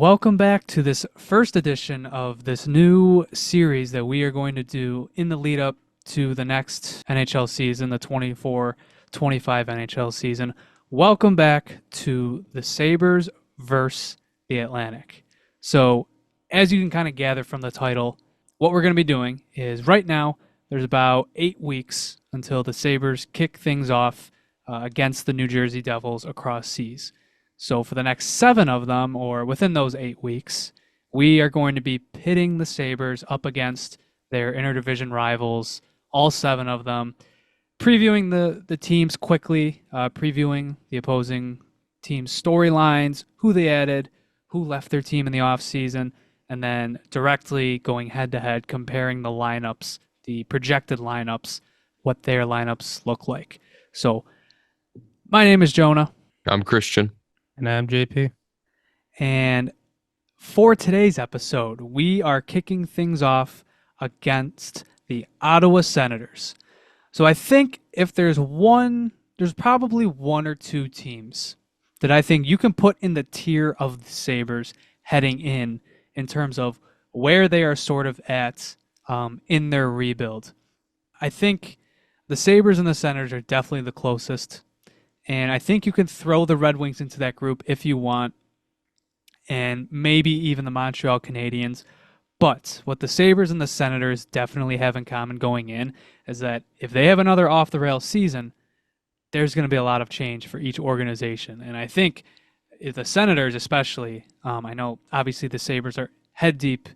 welcome back to this first edition of this new series that we are going to do in the lead up to the next NHL season, the 24-25 NHL season. Welcome back to the Sabres versus the Atlantic. So, as you can kind of gather from the title, what we're going to be doing is right now, there's about 8 weeks until the Sabres kick things off against the New Jersey Devils across seas. So for the next 7 of them, or within those 8 weeks, we are going to be pitting the Sabres up against their interdivision rivals, all 7 of them, previewing the teams quickly, previewing the opposing team's storylines, who they added, who left their team in the offseason, and then directly going head-to-head, comparing the lineups, the projected lineups, what their lineups look like. So my name is Jonah. I'm Christian. And I'm JP. And for today's episode, we are kicking things off against the Ottawa Senators. So I think if there's probably 1 or 2 teams that I think you can put in the tier of the Sabres heading in terms of where they are sort of at in their rebuild. I think the Sabres and the Senators are definitely the closest. And I think you can throw the Red Wings into that group if you want, and maybe even the Montreal Canadiens. But what the Sabres and the Senators definitely have in common going in is that if they have another off-the-rails season, there's going to be a lot of change for each organization. And I think if the Senators especially, I know obviously the Sabres are head-deep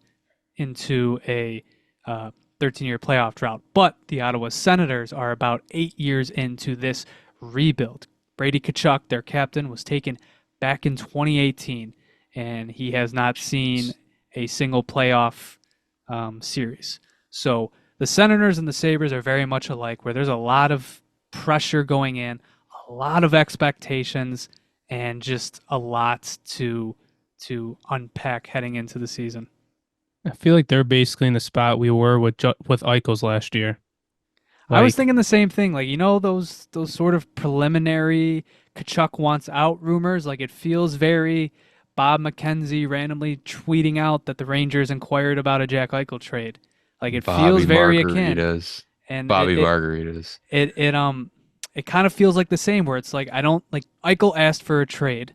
into a 13-year playoff drought, but the Ottawa Senators are about 8 years into this rebuild. Brady Tkachuk, their captain, was taken back in 2018, and he has not seen a single playoff series. So the Senators and the Sabres are very much alike, where there's a lot of pressure going in, a lot of expectations, and just a lot to unpack heading into the season. I feel like they're basically in the spot we were with Eichels last year. I was thinking the same thing. Like, those sort of preliminary Tkachuk wants out rumors. Like, it feels very Bob McKenzie randomly tweeting out that the Rangers inquired about a Jack Eichel trade. Like, it feels very akin. And Margaritas. It kind of feels like the same, where it's like Eichel asked for a trade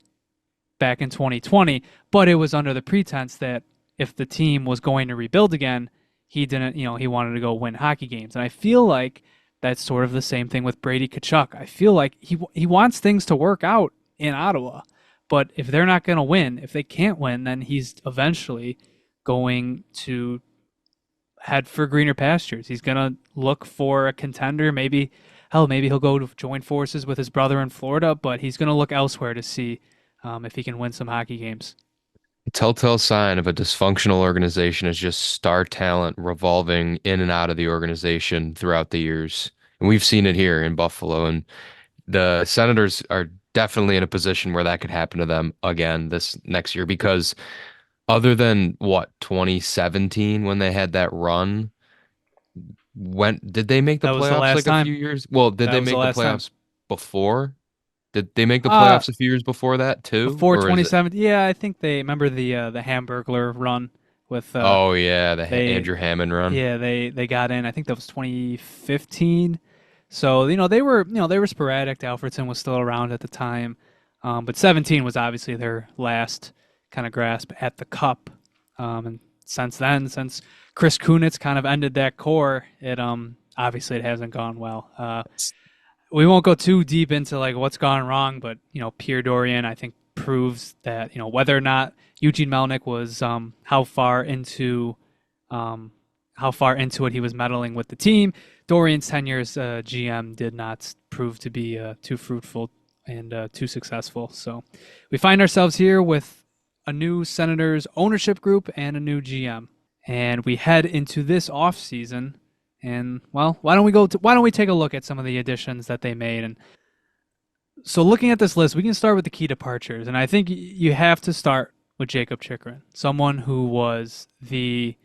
back in 2020, but it was under the pretense that if the team was going to rebuild again, he didn't, he wanted to go win hockey games. And I feel like that's sort of the same thing with Brady Tkachuk. I feel like he wants things to work out in Ottawa, but if they're not going to win, if they can't win, then he's eventually going to head for greener pastures. He's going to look for a contender. Maybe he'll go to join forces with his brother in Florida, but he's going to look elsewhere to see if he can win some hockey games. A telltale sign of a dysfunctional organization is just star talent revolving in and out of the organization throughout the years. And we've seen it here in Buffalo. And the Senators are definitely in a position where that could happen to them again this next year, because other than 2017 when they had that run, did they make the playoffs a few years? Well, did they make the playoffs before? Did they make the playoffs a few years before that too? Before 2017, yeah, I think they remember the Hamburglar run with. Andrew Hammond run. Yeah, they got in. I think that was 2015. So they were sporadic. Alfredson was still around at the time, but 17 was obviously their last kind of grasp at the cup. And since then, since Chris Kunitz kind of ended that core, it obviously it hasn't gone well. We won't go too deep into like what's gone wrong, but Pierre Dorian, I think, proves that whether or not Eugene Melnyk was how far into it he was meddling with the team. Dorian's tenure as GM did not prove to be too fruitful and too successful. So we find ourselves here with a new Senators ownership group and a new GM, and we head into this off season. And well, why don't we take a look at some of the additions that they made? And so looking at this list, we can start with the key departures. And I think you have to start with Jacob Chychrun, someone who was the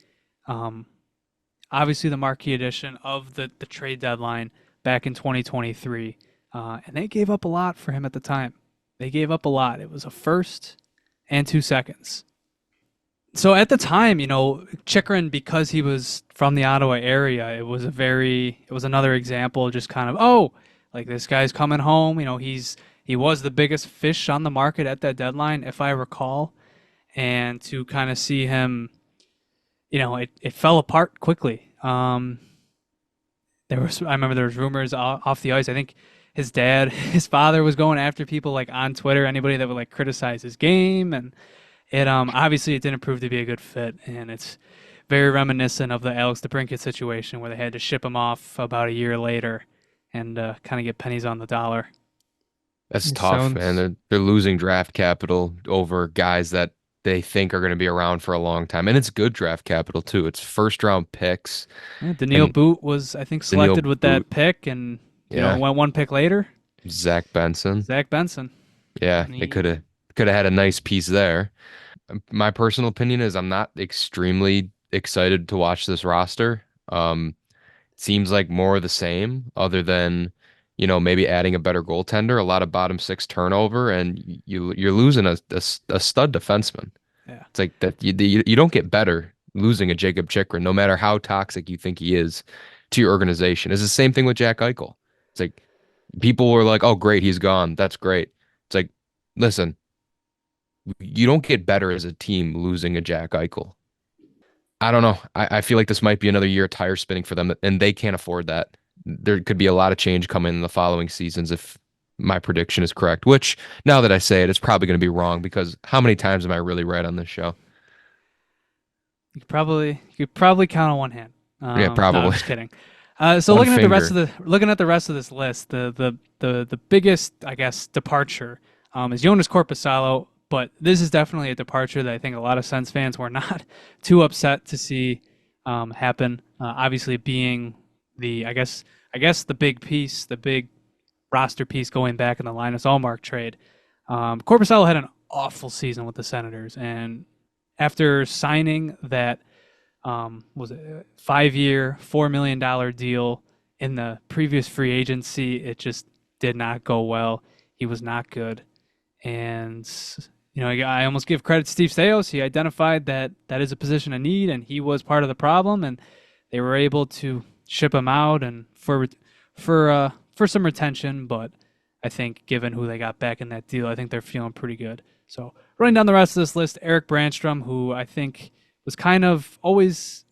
obviously the marquee addition of the trade deadline back in 2023. And they gave up a lot for him at the time. They gave up a lot. It was a first and 2 seconds. So at the time, Chikrin, because he was from the Ottawa area, it was another example, just kind of, oh, like this guy's coming home. He was the biggest fish on the market at that deadline, if I recall. And to kind of see him, it fell apart quickly. I remember there was rumors off the ice. I think his dad, his father was going after people like on Twitter, anybody that would like criticize his game, and it obviously it didn't prove to be a good fit, and it's very reminiscent of the Alex DeBrincat situation where they had to ship him off about a year later and kind of get pennies on the dollar. That's It tough, man. sounds They're losing draft capital over guys that they think are going to be around for a long time, and it's good draft capital too. It's first round picks, Yeah, Daniil and Boot was, I think, Daniil selected with Boot, that pick, and yeah, went one pick later. Zach Benson, Zach Benson. yeah, they he, could have had a nice piece there. My personal opinion is I'm not extremely excited to watch this roster. Seems like more of the same, other than, maybe adding a better goaltender, a lot of bottom six turnover, and you're losing a stud defenseman. Yeah. It's like that you don't get better losing a Jacob Chikrin, no matter how toxic you think he is to your organization. It's the same thing with Jack Eichel. It's like people were like, "Oh, great, he's gone. That's great." It's like, listen, you don't get better as a team losing a Jack Eichel. I don't know. I feel like this might be another year of tire spinning for them, and they can't afford that. There could be a lot of change coming in the following seasons if my prediction is correct, which now that I say it, it's probably going to be wrong because how many times am I really right on this show? You could probably count on one hand. Yeah, No, I'm probably. just kidding. So One looking at the rest finger. of this list, the biggest, I guess, departure is Jonas Corposalo, but this is definitely a departure that I think a lot of Sens fans were not too upset to see happen. Obviously, being I guess the big piece, the big roster piece going back in the Linus Allmark trade. Corposalo had an awful season with the Senators, and after signing that was it a 5 year, $4 million deal in the previous free agency, it just did not go well. He was not good, and I almost give credit to Steve Stais. He identified that that is a position of need, and he was part of the problem, and they were able to ship him out and for some retention. But I think given who they got back in that deal, I think they're feeling pretty good. So running down the rest of this list, Eric Brandstrom, who I think was kind of always,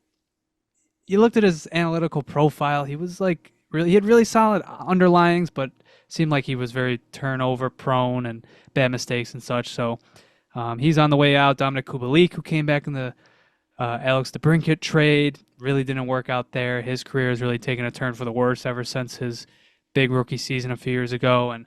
you looked at his analytical profile, he was like really, he had really solid underlyings, but seemed like he was very turnover prone and bad mistakes and such. So he's on the way out. Dominic Kubalik, who came back in the Alex DeBrincat trade, really didn't work out there. His career has really taken a turn for the worse ever since his big rookie season a few years ago. And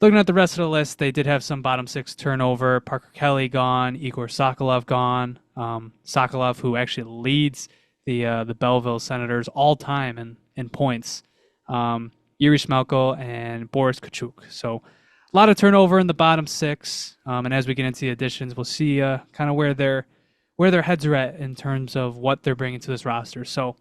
looking at the rest of the list, they did have some bottom six turnover. Parker Kelly gone, Igor Sokolov gone. Sokolov, who actually leads the Belleville Senators all time in points. Yuri Smelko and Boris Kachuk. So a lot of turnover in the bottom six. And as we get into the additions, we'll see kind of where their heads are at in terms of what they're bringing to this roster. So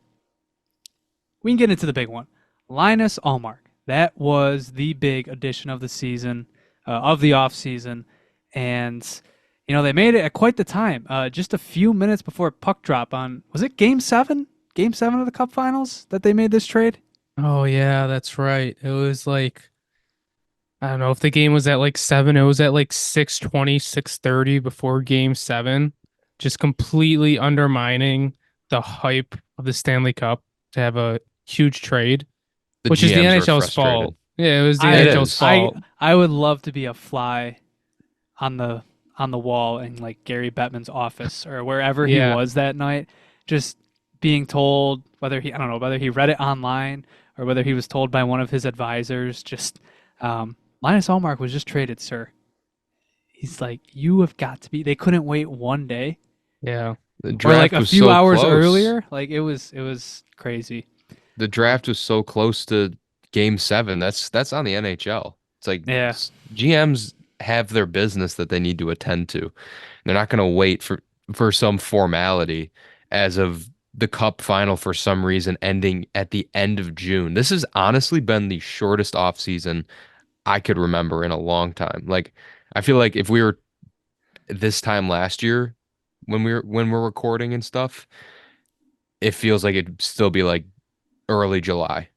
we can get into the big one. Linus Allmark. That was the big addition of the season, of the offseason. And, they made it at quite the time. Just a few minutes before puck drop on, was it game seven? Game seven of the Cup Finals that they made this trade? oh yeah, that's right. It was like I don't know if the game was at like 7, it was at like 6:20, 6:30 before game 7, just completely undermining the hype of the Stanley Cup to have a huge trade, The which is the GMs were NHL's frustrated. fault. Yeah, it was the It I NHL's is. I fault. I would love to be a fly on the wall in like Gary Bettman's office or wherever he Yeah. was that night, just being told whether he I don't know whether he read it online or whether he was told by one of his advisors. Just Linus Allmark was just traded, sir. He's like, you have got to be. They couldn't wait one day Yeah. The or like draft a was few so hours close. earlier. Like it was crazy. The Um, draft was so close to game 7. That's on the NHL. It's like yeah, GMs have their business that they need to attend to. They're not going to wait for some formality as of the cup final for some reason ending at the end of June. This has honestly been the shortest offseason I could remember in a long time. Like I feel like if we were this time last year, when we're recording and stuff, it feels like it'd still be like early July,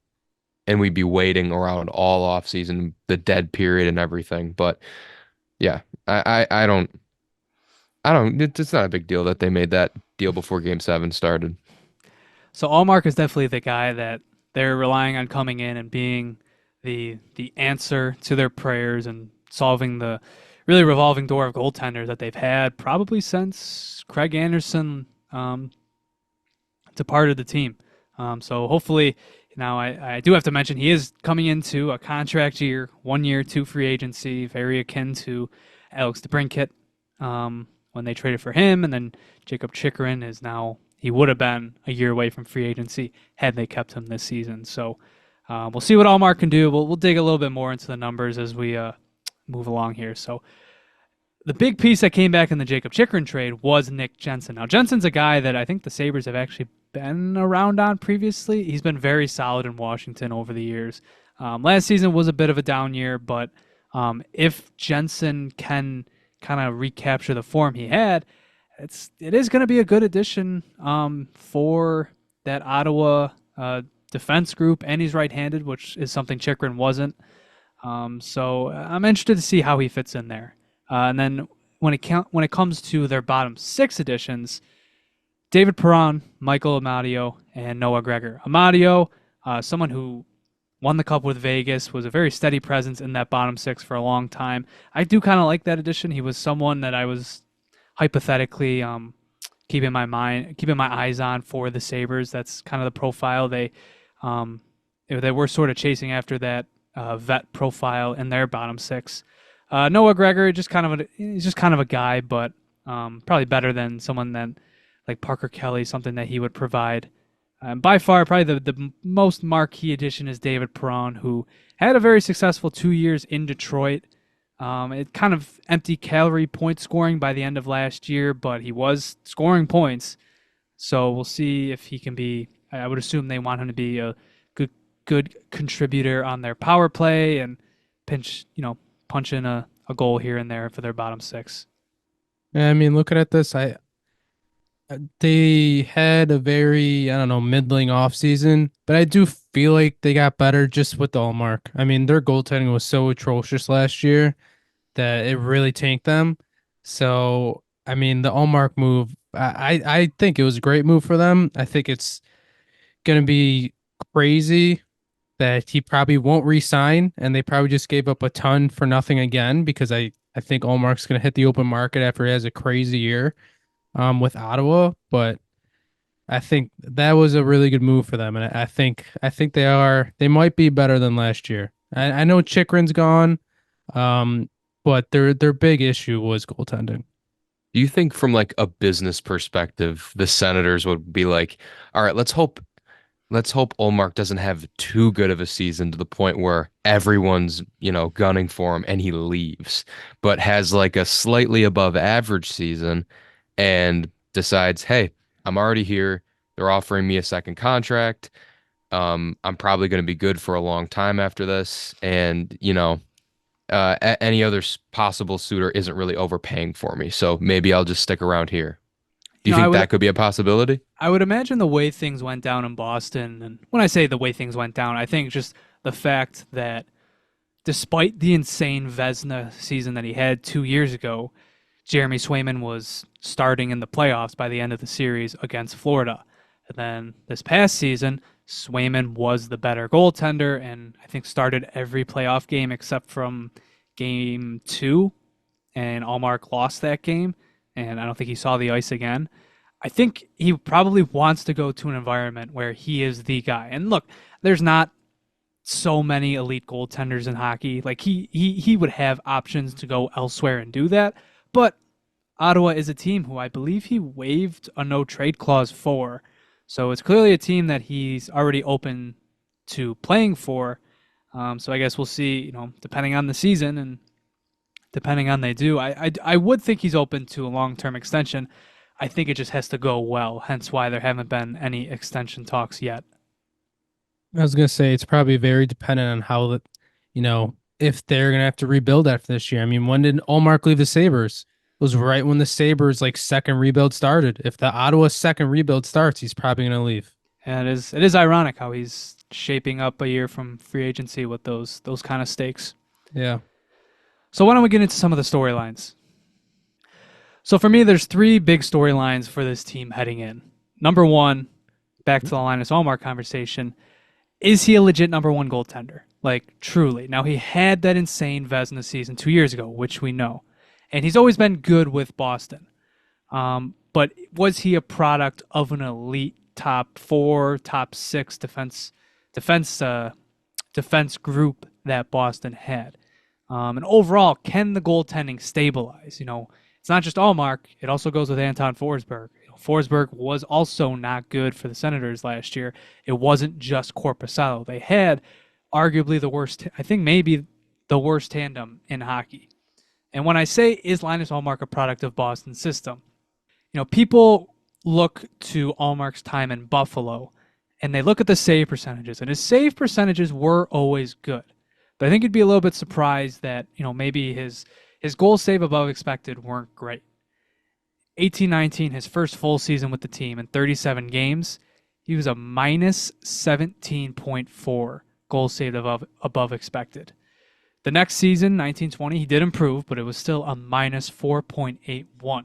and we'd be waiting around all off season, the dead period and everything. But yeah, I don't. It's not a big deal that they made that deal before Game 7 started. So Allmark is definitely the guy that they're relying on coming in and being the answer to their prayers and solving the really revolving door of goaltenders that they've had probably since Craig Anderson departed the team. So hopefully, now I do have to mention he is coming into a contract year, 1 year, two free agency, very akin to Alex DeBrincat when they traded for him, and then Jacob Chikrin is now he would have been a year away from free agency had they kept him this season. So we'll see what Allmark can do. We'll dig a little bit more into the numbers as we move along here. So the big piece that came back in the Jacob Chikrin trade was Nick Jensen. Now Jensen's a guy that I think the Sabres have actually been around on previously. He's been very solid in Washington over the years. Last season was a bit of a down year, but if Jensen can kind of recapture the form he had, it is going to be a good addition for that Ottawa defense group, and he's right-handed, which is something Chikrin wasn't. So I'm interested to see how he fits in there. And then when it comes to their bottom six additions, David Perron, Michael Amadio, and Noah Gregor. Amadio, someone who won the Cup with Vegas, was a very steady presence in that bottom six for a long time. I do kind of like that addition. He was someone that I was hypothetically keeping my eyes on for the Sabres. That's kind of the profile they were sort of chasing after, that vet profile in their bottom six. Noah Gregor, he's just kind of a guy, but probably better than someone that like Parker Kelly, something that he would provide. By far, probably the most marquee addition is David Perron, who had a very successful 2 years in Detroit. It kind of empty calorie point scoring by the end of last year, but he was scoring points. So we'll see if he can be. I would assume they want him to be a good contributor on their power punch in a goal here and there for their bottom six. Yeah, I mean, looking at this, they had a very, I don't know, middling offseason, but I do feel like they got better just with the Allmark. I mean, their goaltending was so atrocious last year that it really tanked them. So, I mean, the Allmark move, I think it was a great move for them. I think it's going to be crazy that he probably won't re-sign, and they probably just gave up a ton for nothing again, because I think Allmark's going to hit the open market after he has a crazy year with Ottawa. But I think that was a really good move for them, and I think they might be better than last year. I know Chikrin's gone, but their big issue was goaltending. Do you think from like a business perspective, the Senators would be like, all right, let's hope Olmark doesn't have too good of a season to the point where everyone's, gunning for him and he leaves, but has like a slightly above average season and decides, hey, I'm already here. They're offering me a second contract. I'm probably going to be good for a long time after this. And, any other possible suitor isn't really overpaying for me. So maybe I'll just stick around here. Do you think that could be a possibility? I would imagine the way things went down in Boston, and when I say the way things went down, I think just the fact that despite the insane Vezina season that he had 2 years ago, Jeremy Swayman was starting in the playoffs by the end of the series against Florida. And then this past season, Swayman was the better goaltender and I think started every playoff game except from game 2, and Allmark lost that game, and I don't think he saw the ice again. I think he probably wants to go to an environment where he is the guy. And look, there's not so many elite goaltenders in hockey. Like he would have options to go elsewhere and do that. But Ottawa is a team who I believe he waived a no trade clause for. So it's clearly a team that he's already open to playing for. So I guess we'll see, depending on the season and depending on they do. I would think he's open to a long-term extension. I think it just has to go well, hence why there haven't been any extension talks yet. I was gonna say it's probably very dependent on how if they're gonna have to rebuild after this year. I mean, when did Allmark leave the Sabres? was right when the Sabres like second rebuild started. If the Ottawa second rebuild starts, he's probably gonna leave. And it is ironic how he's shaping up a year from free agency with those kind of stakes. Yeah. So why don't we get into some of the storylines? So for me, there's three big storylines for this team heading in. Number one, back to the Linus Allmark conversation, is he a legit number one goaltender? Like, truly. Now, he had that insane Vezina season 2 years ago, which we know. And he's always been good with Boston. But was he a product of an elite top four, top six defense group that Boston had? And overall, can the goaltending stabilize? It's not just Allmark. It also goes with Anton Forsberg. Forsberg was also not good for the Senators last year. It wasn't just Korpisalo. They had arguably the worst, I think maybe the worst tandem in hockey. And when I say, is Linus Allmark a product of Boston's system? People look to Allmark's time in Buffalo, and they look at the save percentages, and his save percentages were always good. But I think you'd be a little bit surprised that, maybe his goal save above expected weren't great. 18-19, his first full season with the team in 37 games, he was a minus 17.4 goal saved above expected. The next season, 19-20, he did improve, but it was still a minus 4.81.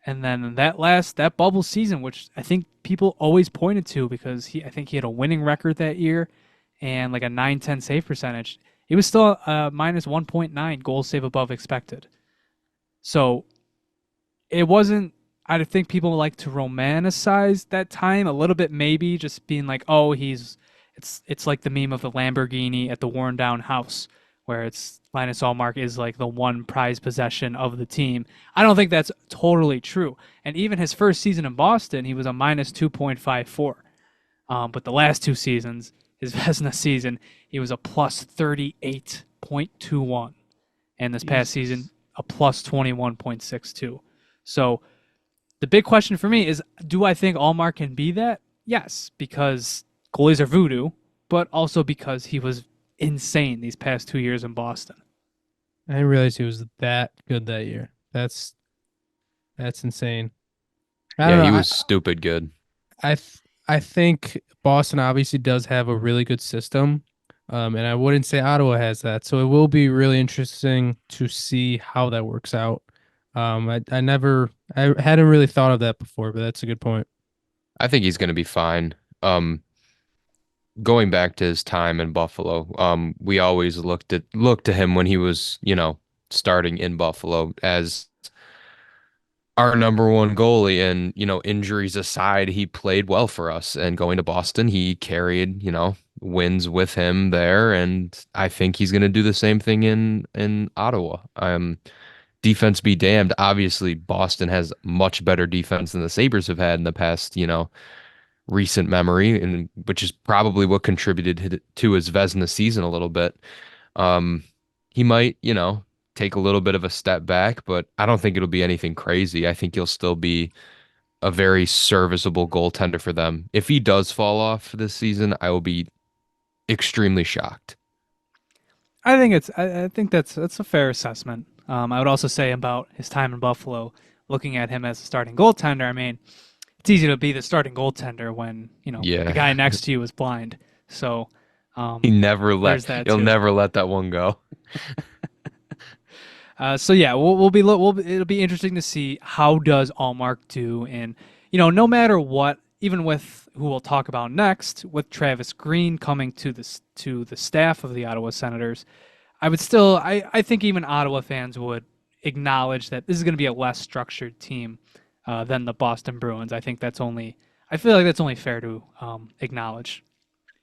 And then that bubble season, which I think people always pointed to because I think he had a winning record that year and like a 9-10 save percentage, he was still a minus 1.9 goal save above expected. So it wasn't, I think people like to romanticize that time a little bit, maybe just being like, oh, it's like the meme of the Lamborghini at the worn down house where it's Linus Allmark is like the one prized possession of the team. I don't think that's totally true. And even his first season in Boston, he was a minus 2.54. But the last two seasons, his Vezina season, he was a plus 38.21. And this past season, a plus 21.62. So the big question for me is, do I think Allmark can be that? Yes, because goalies are voodoo, but also because he was insane these past 2 years in Boston. I didn't realize he was that good that year. That's insane. I don't Yeah, know. he was stupid good. I think Boston obviously does have a really good system, and I wouldn't say Ottawa has that. So it will be really interesting to see how that works out. I hadn't really thought of that before, but that's a good point. I think he's going to be fine. Going back to his time in Buffalo, we always looked to him when he was, starting in Buffalo as our number one goalie. And, injuries aside, he played well for us. And going to Boston, he carried, wins with him there. And I think he's going to do the same thing in Ottawa. Defense be damned. Obviously, Boston has much better defense than the Sabres have had in the past, recent memory, and which is probably what contributed to his Vezina season a little bit. He might, take a little bit of a step back, but I don't think it'll be anything crazy. I think he'll still be a very serviceable goaltender for them. If he does fall off this season, I will be extremely shocked. I think that's a fair assessment. I would also say about his time in Buffalo, looking at him as a starting goaltender, I mean, it's easy to be the starting goaltender when, the guy next to you is blind. So He never there's that he'll too. never let that one go. So yeah, it'll be interesting to see how does Allmark do, and no matter what, even with who we'll talk about next, with Travis Green coming to the staff of the Ottawa Senators, I think even Ottawa fans would acknowledge that this is going to be a less structured team than the Boston Bruins. I feel like that's only fair to acknowledge.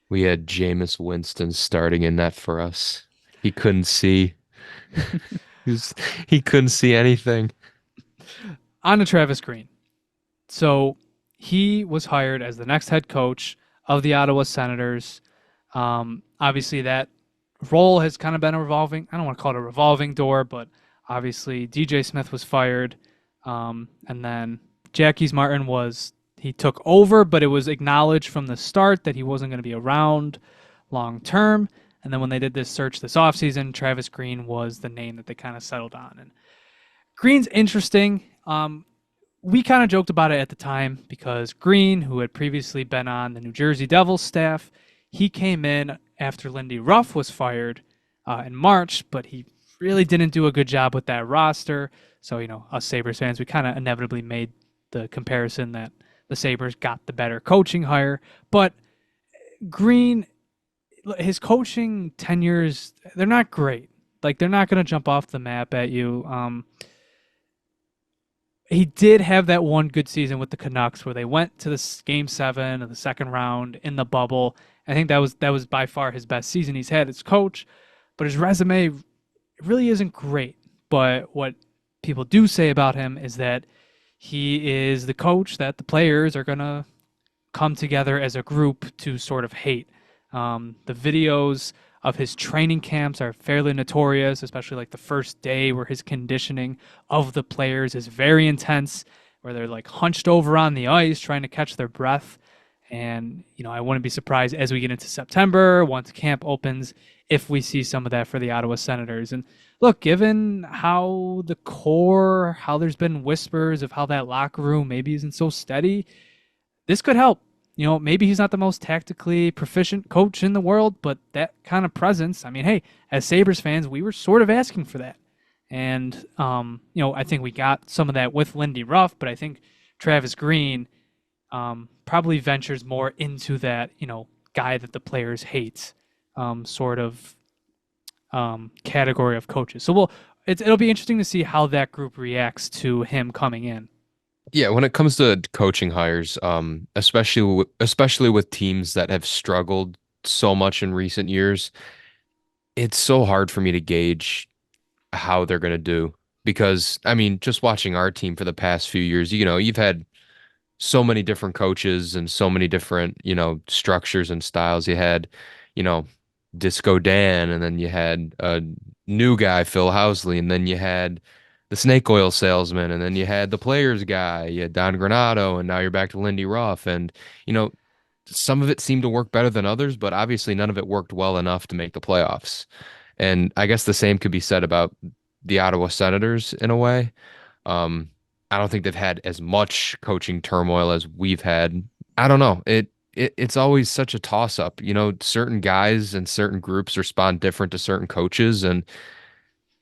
We had Jameis Winston starting in net for us. He couldn't see. He couldn't see anything. On to Travis Green. So he was hired as the next head coach of the Ottawa Senators. Obviously, that role has kind of been a revolving, I don't want to call it a revolving door, but obviously DJ Smith was fired. And then Jacques Martin he took over, but it was acknowledged from the start that he wasn't going to be around long term. And then when they did this search this offseason, Travis Green was the name that they kind of settled on. And Green's interesting. We kind of joked about it at the time because Green, who had previously been on the New Jersey Devils staff, he came in after Lindy Ruff was fired in March, but he really didn't do a good job with that roster. So, us Sabres fans, we kind of inevitably made the comparison that the Sabres got the better coaching hire. But Green, his coaching tenures, they're not great. Like, they're not going to jump off the map at you. He did have that one good season with the Canucks where they went to the game 7 of the second round in the bubble. I think that was by far his best season he's had as coach, but his resume really isn't great. But what people do say about him is that he is the coach that the players are going to come together as a group to sort of hate. The videos of his training camps are fairly notorious, especially like the first day where his conditioning of the players is very intense, where they're like hunched over on the ice trying to catch their breath. And, I wouldn't be surprised as we get into September, once camp opens, if we see some of that for the Ottawa Senators. And look, given how the core, how there's been whispers of how that locker room maybe isn't so steady, this could help. Maybe he's not the most tactically proficient coach in the world, but that kind of presence, I mean, hey, as Sabres fans, we were sort of asking for that. And, I think we got some of that with Lindy Ruff, but I think Travis Green probably ventures more into that, guy that the players hate sort of category of coaches. So it'll be interesting to see how that group reacts to him coming in. Yeah, when it comes to coaching hires, especially with teams that have struggled so much in recent years, it's so hard for me to gauge how they're going to do because I mean, just watching our team for the past few years, you've had so many different coaches and so many different, structures and styles. You had, you know, Disco Dan, and then you had a new guy, Phil Housley, and then you had the snake oil salesman, and then you had the players guy, you had Don Granado, and now you're back to Lindy Ruff. And, you know, some of it seemed to work better than others, but obviously none of it worked well enough to make the playoffs. And I guess the same could be said about the Ottawa Senators in a way. Um, I don't think they've had as much coaching turmoil as we've had. I don't know. It's always such a toss up. Certain guys and certain groups respond different to certain coaches, and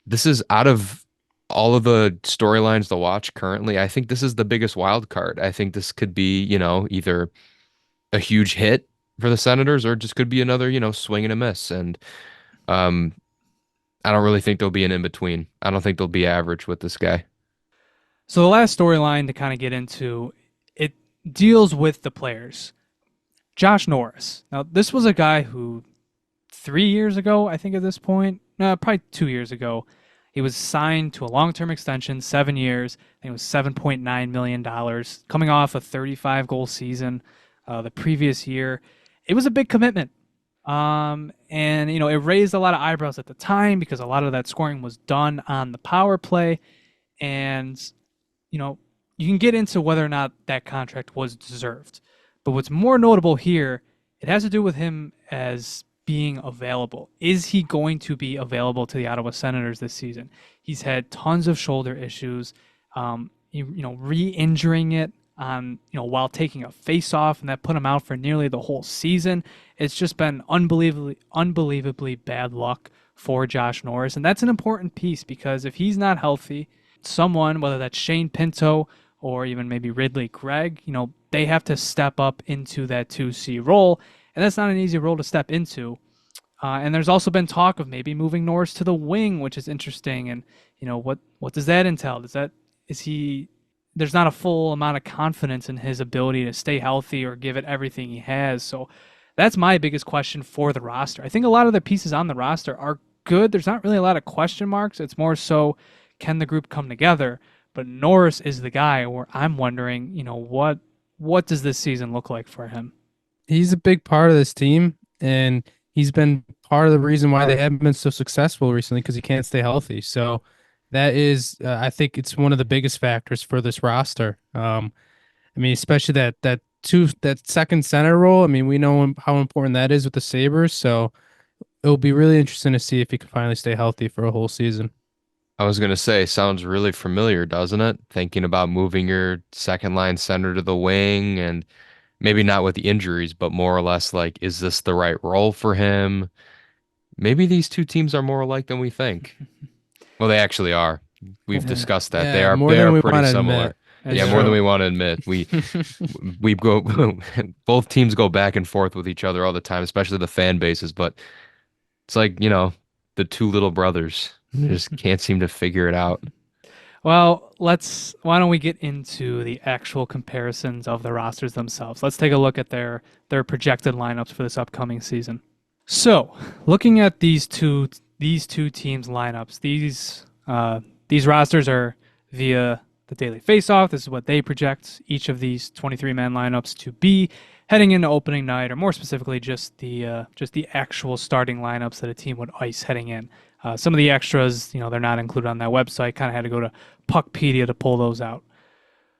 this is out of all of the storylines to watch currently. I think this is the biggest wild card. I think this could be, either a huge hit for the Senators or just could be another, swing and a miss. And um, I don't really think there'll be an in between. I don't think they'll be average with this guy. So the last storyline to kind of get into, it deals with the players. Josh Norris. Now, this was a guy who 3 years ago, I think at this point, no, probably 2 years ago, he was signed to a long-term extension, 7 years. I think it was $7.9 million, coming off a 35-goal season the previous year. It was a big commitment. And, it raised a lot of eyebrows at the time because a lot of that scoring was done on the power play. And, you can get into whether or not that contract was deserved. But what's more notable here, it has to do with him as being available. Is he going to be available to the Ottawa Senators this season? He's had tons of shoulder issues, re-injuring it on, while taking a face-off, and that put him out for nearly the whole season. It's just been unbelievably bad luck for Josh Norris, and that's an important piece because if he's not healthy, someone, whether that's Shane Pinto or even maybe Ridley Gregg, they have to step up into that 2C role, and that's not an easy role to step into. And there's also been talk of maybe moving Norris to the wing, which is interesting. And what does that entail? There's not a full amount of confidence in his ability to stay healthy or give it everything he has. So that's my biggest question for the roster. I think a lot of the pieces on the roster are good. There's not really a lot of question marks. It's more so, can the group come together? But Norris is the guy where I'm wondering, what does this season look like for him? He's a big part of this team, and he's been part of the reason why they haven't been so successful recently because he can't stay healthy. So that is, I think it's one of the biggest factors for this roster. Especially that second center role. I mean, we know how important that is with the Sabres. So it'll be really interesting to see if he can finally stay healthy for a whole season. I was gonna say, sounds really familiar, doesn't it? Thinking about moving your second line center to the wing and maybe not with the injuries, but more or less like, is this the right role for him? Maybe these two teams are more alike than we think. Well, they actually are. We've Well, discussed that. They Yeah, are more they than are we pretty want to similar. admit. Yeah, it's Yeah. more than true. we want to admit. We go both teams go back and forth with each other all the time, especially the fan bases, but it's like, the two little brothers. They just can't seem to figure it out. Well, why don't we get into the actual comparisons of the rosters themselves? Let's take a look at their projected lineups for this upcoming season. So, looking at these two teams' lineups, these rosters are via the daily faceoff. This is what they project each of these 23-man lineups to be heading into opening night, or more specifically, just the actual starting lineups that a team would ice heading in. Some of the extras, they're not included on that website. Kind of had to go to Puckpedia to pull those out.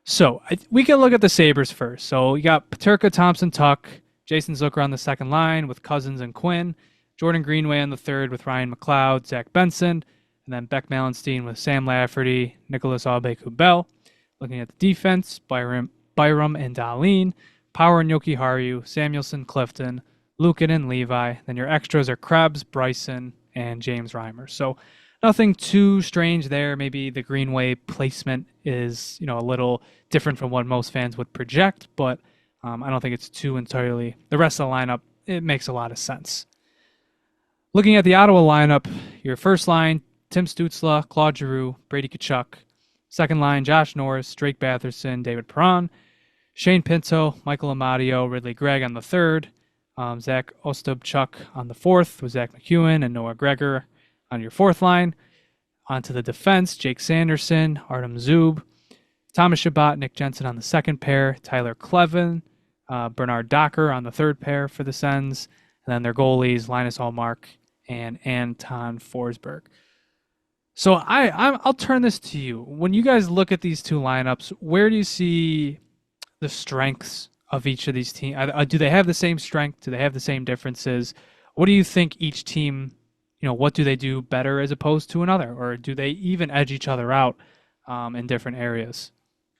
So we can look at the Sabres first. So you got Paterka, Thompson, Tuck, Jason Zucker on the second line with Cousins and Quinn, Jordan Greenway on the third with Ryan McLeod, Zach Benson, and then Beck Malenstein with Sam Lafferty, Nicholas Aube-Kubel. Looking at the defense, Byram and Dahlin, Power and Yoki Haru, Samuelson, Clifton, Lukin and Levi. Then your extras are Krebs, Bryson, and James Reimer. So nothing too strange there. Maybe the Greenway placement is, a little different from what most fans would project, but I don't think it's too entirely. The rest of the lineup, it makes a lot of sense. Looking at the Ottawa lineup, your first line, Tim Stützle, Claude Giroux, Brady Tkachuk. Second line, Josh Norris, Drake Batherson, David Perron. Shane Pinto, Michael Amadio, Ridley Gregg on the third. Zach Ostapchuk on the fourth with Zach McEwen and Noah Gregor on your fourth line. Onto the defense, Jake Sanderson, Artem Zub, Thomas Chabot, Nick Jensen on the second pair, Tyler Klevin, Bernard Docker on the third pair for the Sens, and then their goalies, Linus Hallmark and Anton Forsberg. So I'll turn this to you. When you guys look at these two lineups, where do you see the strengths of each of these teams? Do they have the same strength? Do they have the same differences? What do you think each team, what do they do better as opposed to another? Or do they even edge each other out in different areas?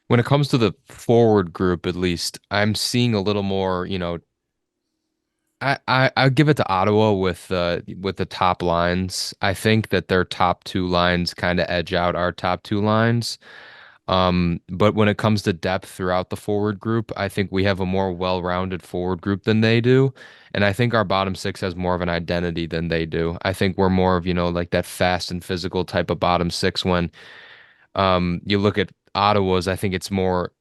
When it comes to the forward group, at least, I'm seeing a little more, I give it to Ottawa with the top lines. I think that their top two lines kind of edge out our top two lines. But when it comes to depth throughout the forward group, I think we have a more well-rounded forward group than they do. And I think our bottom six has more of an identity than they do. I think we're more of, like that fast and physical type of bottom six when you look at Ottawa's, I think it's more,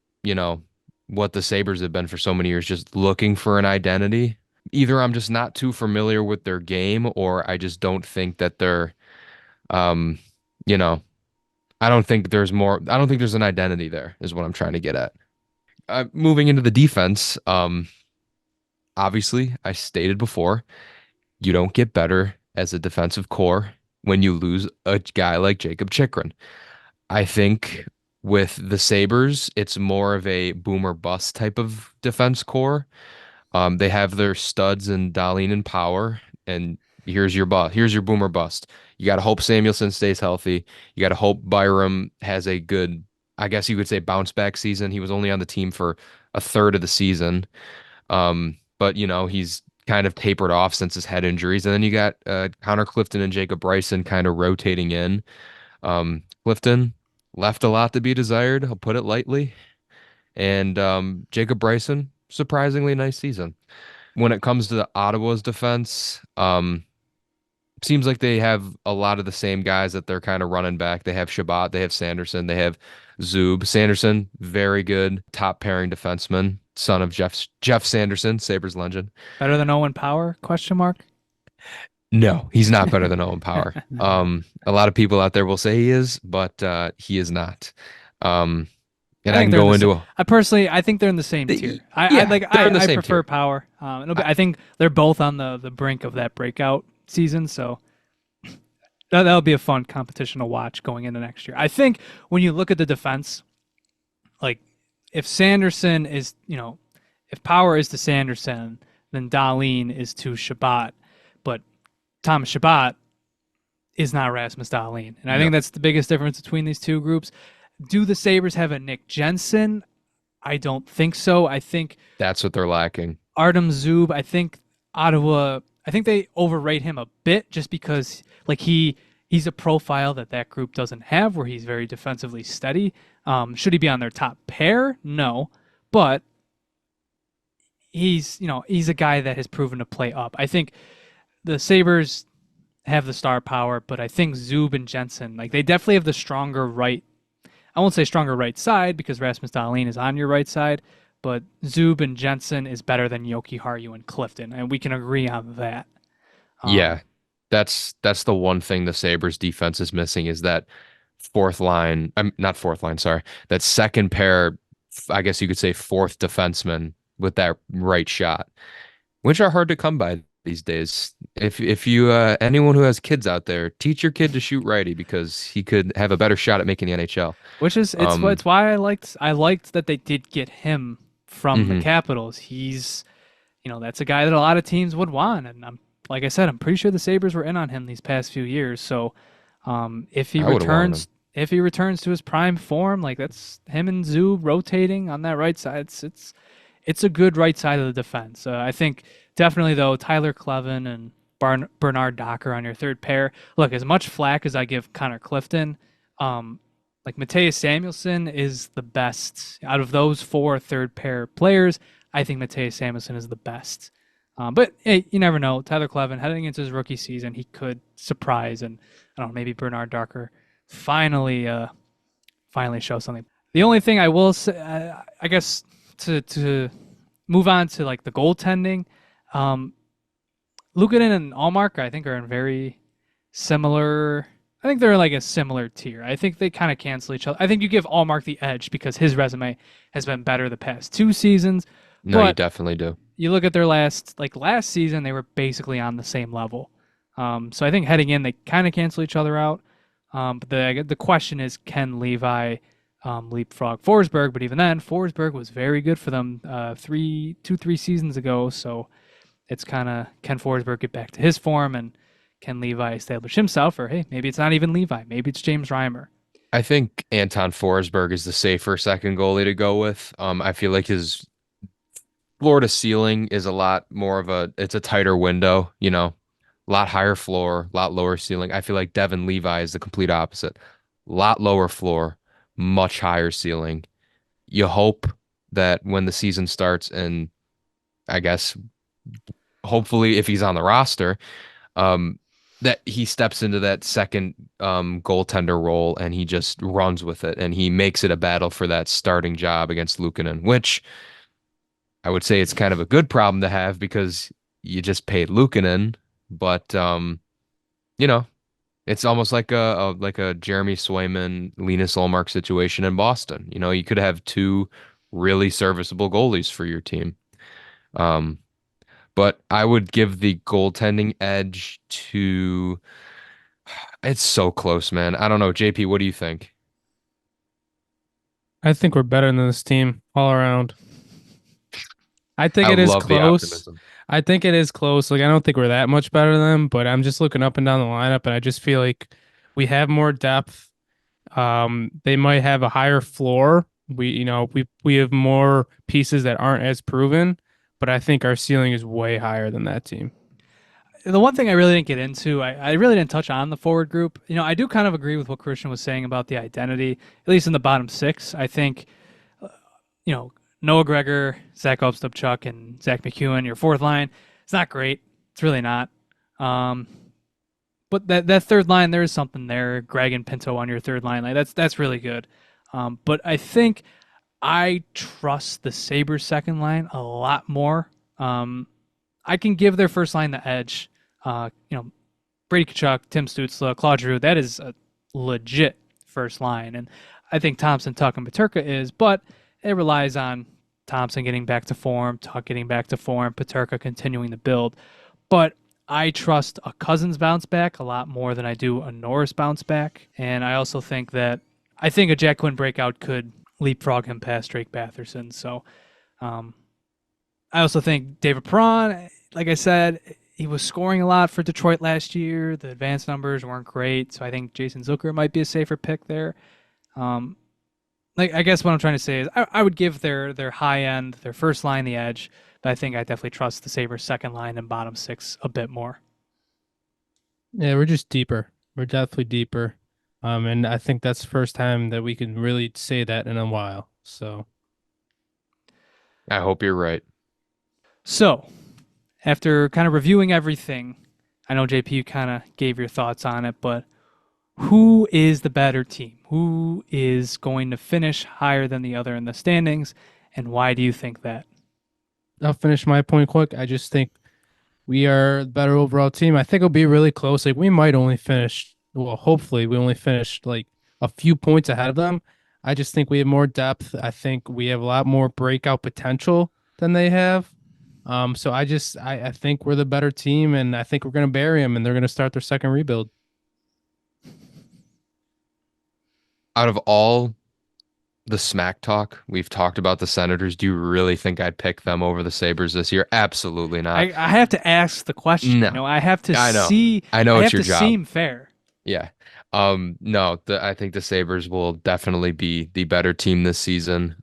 what the Sabres have been for so many years, just looking for an identity. Either I'm just not too familiar with their game, or I just don't think that they're, um, you know, I don't think there's more. I don't think there's an identity there, is what I'm trying to get at. Moving into the defense, obviously, I stated before, you don't get better as a defensive core when you lose a guy like Jacob Chikrin. I think with the Sabres, it's more of a boomer bust type of defense core. They have their studs in Dahlin and Power, and here's your boomer bust. You got to hope Samuelson stays healthy. You got to hope Byram has a good, I guess you could say, bounce back season. He was only on the team for a third of the season, but he's kind of tapered off since his head injuries. And then you got Connor Clifton and Jacob Bryson kind of rotating in. Clifton left a lot to be desired. I'll put it lightly. And Jacob Bryson, surprisingly nice season. When it comes to the Ottawa's defense, seems like they have a lot of the same guys that they're kind of running back. They have Chabot, they have Sanderson, they have Zub. Sanderson, very good top pairing defenseman, son of Jeff Sanderson, Sabres legend. Better than Owen Power? Question mark. No, he's not better than Owen Power. A lot of people out there will say he is, but he is not. And I can go into I think they're in the same tier. they're in the I same prefer tier. Power. I think they're both on the brink of that breakout season, so that'll be a fun competition to watch going into next year. I think when you look at the defense, like if Sanderson is, if Power is to Sanderson, then Dahlin is to Chabot, but Thomas Chabot is not Rasmus Dahlin. And I No, think that's the biggest difference between these two groups. Do the Sabres have a Nick Jensen? I don't think so. I think that's what they're lacking. Artem Zub, I think Ottawa, I think they overrate him a bit just because like he's a profile that group doesn't have where he's very defensively steady. Should he be on their top pair? No. But he's a guy that has proven to play up. I think the Sabres have the star power, but I think Zub and Jensen, like they definitely have the stronger right. I won't say stronger right side because Rasmus Dahlin is on your right side, but Zub and Jensen is better than Yoki Haru and Clifton, and we can agree on that. Yeah, that's the one thing the Sabres defense is missing is that fourth line. I'm not fourth line, sorry. That second pair, I guess you could say fourth defenseman with that right shot, which are hard to come by these days. If you anyone who has kids out there, teach your kid to shoot righty because he could have a better shot at making the NHL. Which is it's why I liked that they did get him from the Mhm. Capitals. He's that's a guy that a lot of teams would want, and like I said, I'm pretty sure the Sabres were in on him these past few years. So if he I would've wanted returns to his prime form, like that's him and Zub rotating on that right side. It's a good right side of the defense. I think definitely though Tyler Clevin and Bernard Docker on your third pair. Look, as much flack as I give Connor Clifton, like Mateus Samuelsson is the best out of those four third pair players. I think Mateus Samuelsson is the best. But hey, you never know. Tyler Clevin heading into his rookie season, he could surprise, and I don't know, maybe Bernard Docker finally show something. The only thing I will say, I guess, to move on to like the goaltending, Luukkonen and Allmark, I think, are in very similar. I think they're like a similar tier. I think they kind of cancel each other. I think you give Allmark the edge because his resume has been better the past two seasons. No, you But definitely do. you look at their last season, they were basically on the same level. So I think heading in, they kind of cancel each other out. But the question is, can Levi leapfrog Forsberg? But even then, Forsberg was very good for them 3 seasons ago. So it's kind of, can Forsberg get back to his form, and can Levi establish himself? Or hey, maybe it's not even Levi, maybe it's James Reimer. I think Anton Forsberg is the safer second goalie to go with. I feel like his floor to ceiling is a lot more of it's a tighter window, a lot higher floor, a lot lower ceiling. I feel like Devin Levi is the complete opposite. Lot lower floor, much higher ceiling. You hope that when the season starts, and I guess hopefully if he's on the roster, that he steps into that second goaltender role and he just runs with it and he makes it a battle for that starting job against Luukkonen, which I would say it's kind of a good problem to have because you just paid Luukkonen, but it's almost like a Jeremy Swayman, Linus Ullmark situation in Boston. You could have two really serviceable goalies for your team. But I would give the goaltending edge to. It's so close, man. I don't know, JP. What do you think? I think we're better than this team all around. I think I it is love the close. optimism. I think it is close. Like I don't think we're that much better than them, but I'm just looking up and down the lineup, and I just feel like we have more depth. They might have a higher floor. We have more pieces that aren't as proven, but I think our ceiling is way higher than that team. The one thing I really didn't get into, I really didn't touch on the forward group. I do kind of agree with what Christian was saying about the identity, at least in the bottom six. I think, Noah Gregor, Zach Ostapchuk, and Zach McEwen, your fourth line, it's not great. It's really not. But that third line, there is something there. Greg and Pinto on your third line, like that's really good. But I think I trust the Sabres second line a lot more. I can give their first line the edge. Brady Tkachuk, Tim Stützle, Claude Giroux, that is a legit first line. And I think Thompson, Tuck, and Peterka is, but it relies on Thompson getting back to form, Tuck getting back to form, Peterka continuing to build. But I trust a Cousins bounce back a lot more than I do a Norris bounce back. And I also think a Jack Quinn breakout could leapfrog him past Drake Batherson. So I also think David Perron, like I said, he was scoring a lot for Detroit last year. The advanced numbers weren't great, so I think Jason Zucker might be a safer pick there. Um, like I guess what I'm trying to say is I would give their high end, their first line the edge, but I think I definitely trust the Sabres second line and bottom six a bit more. Yeah, we're just deeper. We're definitely deeper. And I think that's the first time that we can really say that in a while. So I hope you're right. So, after kind of reviewing everything, I know JP you kind of gave your thoughts on it, but who is the better team? Who is going to finish higher than the other in the standings, and why do you think that? I'll finish my point quick. I just think we are the better overall team. I think it'll be really close. Like we might only finish, well, hopefully we only finish like a few points ahead of them. I just think we have more depth. I think we have a lot more breakout potential than they have. So I think we're the better team, and I think we're going to bury them, and they're going to start their second rebuild. Out of all the smack talk we've talked about the Senators, do you really think I'd pick them over the Sabres this year? Absolutely not. I have to ask the question. No. You know, I have to I know. see. I know I it's have your to job. seem fair. Yeah. No, I think the Sabres will definitely be the better team this season.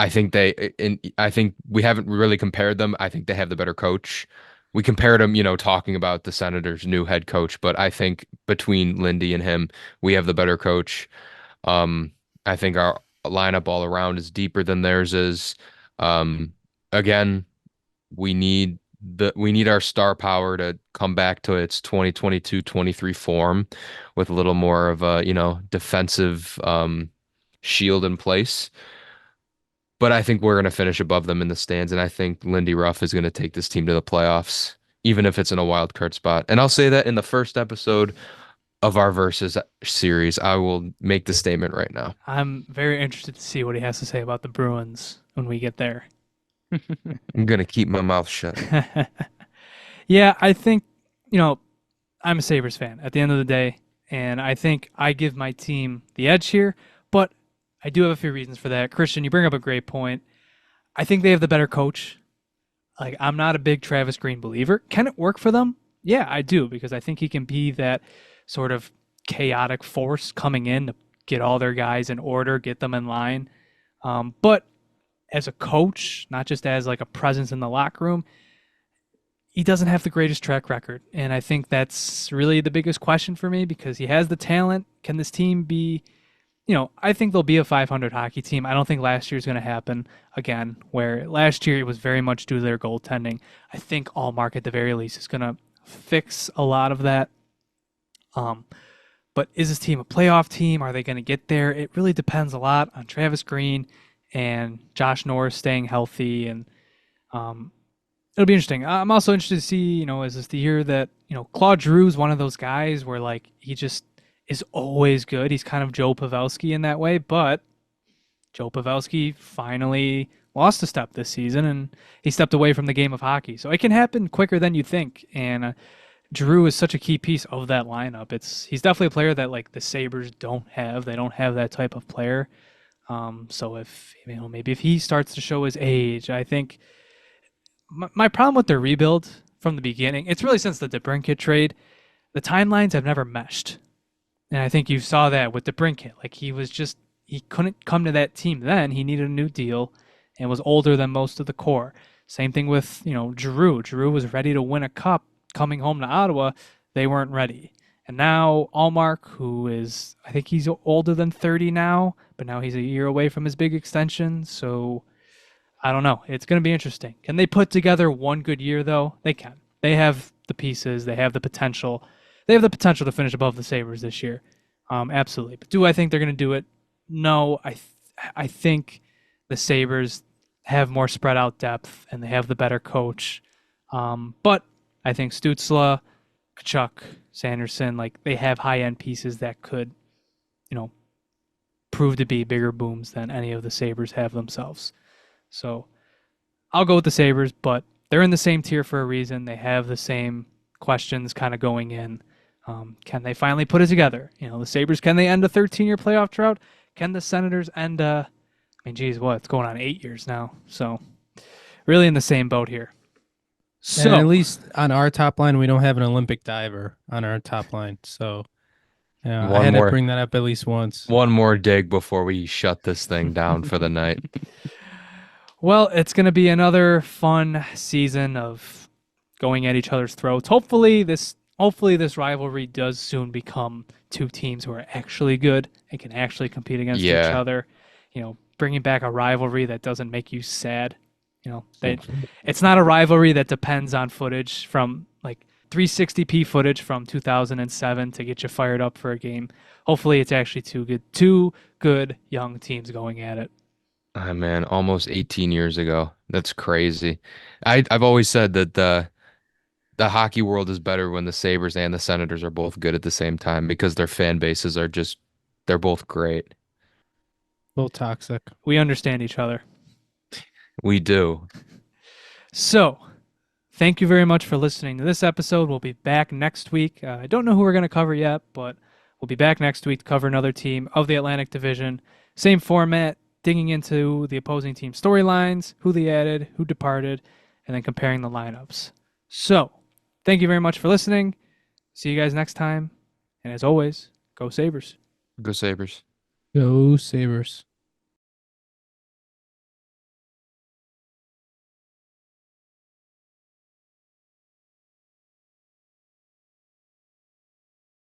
I think we haven't really compared them. I think they have the better coach. We compared them, talking about the Senators' new head coach, but I think between Lindy and him, we have the better coach. I think our lineup all around is deeper than theirs is. Again, we need our star power to come back to its 2022-23 form with a little more of a, defensive shield in place. But I think we're going to finish above them in the stands, and I think Lindy Ruff is going to take this team to the playoffs, even if it's in a wild card spot. And I'll say that in the first episode of our Versus series, I will make the statement right now. I'm very interested to see what he has to say about the Bruins when we get there. I'm going to keep my mouth shut. Yeah, I think, I'm a Sabres fan at the end of the day, and I think I give my team the edge here, but I do have a few reasons for that. Christian, you bring up a great point. I think they have the better coach. Like, I'm not a big Travis Green believer. Can it work for them? Yeah, I do, because I think he can be that sort of chaotic force coming in to get all their guys in order, get them in line. But as a coach, not just as like a presence in the locker room, he doesn't have the greatest track record. And I think that's really the biggest question for me because he has the talent. Can this team be, I think they'll be a 500 hockey team. I don't think last year's going to happen again, where last year it was very much due to their goaltending. I think Allmark at the very least is going to fix a lot of that. But is this team a playoff team? Are they going to get there? It really depends a lot on Travis Green and Josh Norris staying healthy, and it'll be interesting. I'm also interested to see, is this the year that, Claude Giroux is one of those guys where like he just is always good. He's kind of Joe Pavelski in that way, but Joe Pavelski finally lost a step this season and he stepped away from the game of hockey. So it can happen quicker than you think. And Giroux is such a key piece of that lineup. He's definitely a player that like the Sabres don't have. They don't have that type of player. So if maybe if he starts to show his age, I think my problem with their rebuild from the beginning, it's really since the DeBrincat trade, the timelines have never meshed. And I think you saw that with DeBrincat. Like he couldn't come to that team then. He needed a new deal and was older than most of the core. Same thing with, Giroux. Giroux was ready to win a cup coming home to Ottawa. They weren't ready. And now Allmark, who is, I think he's older than 30 now, but now he's a year away from his big extension. So I don't know. It's going to be interesting. Can they put together one good year, though? They can. They have the pieces. They have the potential. They have the potential to finish above the Sabres this year. Absolutely. But do I think they're going to do it? No. I think the Sabres have more spread out depth and they have the better coach. But I think Stützle, Kachuk, Sanderson, like they have high-end pieces that could, prove to be bigger booms than any of the Sabres have themselves. So I'll go with the Sabres, but they're in the same tier for a reason. They have the same questions kind of going in. Can they finally put it together? The Sabres, can they end a 13-year playoff drought? Can the Senators end it's going on 8 years now. So really in the same boat here. So And at least on our top line, we don't have an Olympic diver on our top line. So yeah, I One had to more bring that up at least once. one more dig before we shut this thing down for the night. well, it's going to be another fun season of going at each other's throats. Hopefully this rivalry does soon become two teams who are actually good and can actually compete against each Yeah. other. Bringing back a rivalry that doesn't make you sad. It's not a rivalry that depends on footage from like 360p footage from 2007 to get you fired up for a game. Hopefully, it's actually two good young teams going at it. Oh, man, almost 18 years ago. That's crazy. I've always said that the hockey world is better when the Sabres and the Senators are both good at the same time because their fan bases are just they're both great. A little toxic. We understand each other. We do. So, thank you very much for listening to this episode. We'll be back next week. I don't know who we're going to cover yet, but we'll be back next week to cover another team of the Atlantic Division. Same format, digging into the opposing team storylines, who they added, who departed, and then comparing the lineups. So, thank you very much for listening. See you guys next time. And as always, go Sabres. Go Sabres. Go Sabres.